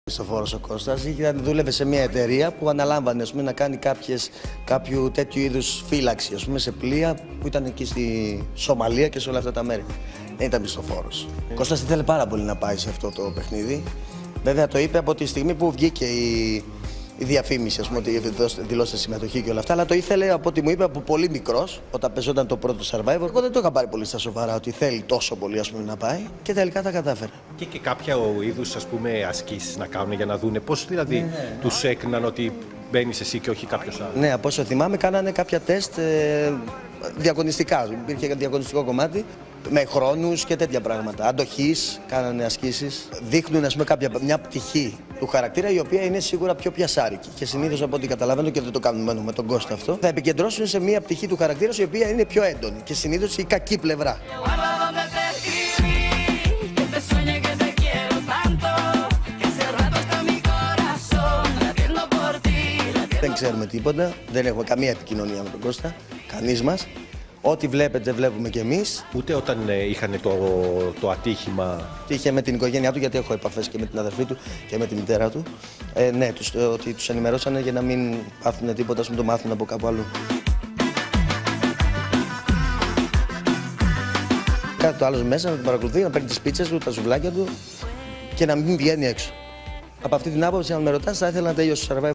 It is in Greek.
Μισθοφόρος ο Κώστας δούλευε σε μια εταιρεία που αναλάμβανε να κάνει κάποιο τέτοιου είδους φύλαξη σε πλοία που ήταν εκεί στη Σομαλία και σε όλα αυτά τα μέρη. Δεν ήταν μισθοφόρος. Ο Κώστας ήθελε πάρα πολύ να πάει σε αυτό το παιχνίδι. Βέβαια το είπε από τη στιγμή που βγήκε η διαφήμιση, ότι δηλώστε συμμετοχή και όλα αυτά, αλλά το ήθελε από ό,τι μου είπε από πολύ μικρός, όταν παίζονταν το πρώτο Survivor. Εγώ δεν το είχα πάρει πολύ στα σοβαρά ότι θέλει τόσο πολύ να πάει και τελικά τα κατάφερε. Και κάποια είδους ασκήσεις να κάνουν για να δούνε πώς δηλαδή τους έκριναν ότι μπαίνεις εσύ και όχι κάποιος άλλος. Ναι, από όσο θυμάμαι, κάνανε κάποια τεστ διαγωνιστικά. Υπήρχε διαγωνιστικό κομμάτι με χρόνους και τέτοια πράγματα. Αντοχής, κάνανε ασκήσεις. Δείχνουν μια πτυχή του χαρακτήρα η οποία είναι σίγουρα πιο πιασάρικη. Και συνήθως από ό,τι καταλαβαίνω και δεν το κάνουμε με τον Κώστα αυτό, θα επικεντρώσουν σε μια πτυχή του χαρακτήρα η οποία είναι πιο έντονη και συνήθως η κακή πλευρά. Δεν ξέρουμε τίποτα, δεν έχουμε καμία επικοινωνία με τον Κώστα, κανείς μας. Ό,τι βλέπετε, βλέπουμε κι εμείς. Ούτε όταν είχαν το ατύχημα. Είχε με την οικογένειά του, γιατί έχω επαφές και με την αδερφή του και με τη μητέρα του. Ναι, ότι τους ενημερώσανε για να μην πάθουν τίποτα, να το μάθουν από κάπου αλλού. Κάτι το άλλο μέσα να τον παρακολουθεί, να παίρνει τις πίτσες του, τα σουβλάκια του και να μην βγαίνει έξω. Από αυτή την άποψη, αν με ρωτάς, θα ήθελα να τελειώσει το Survivor.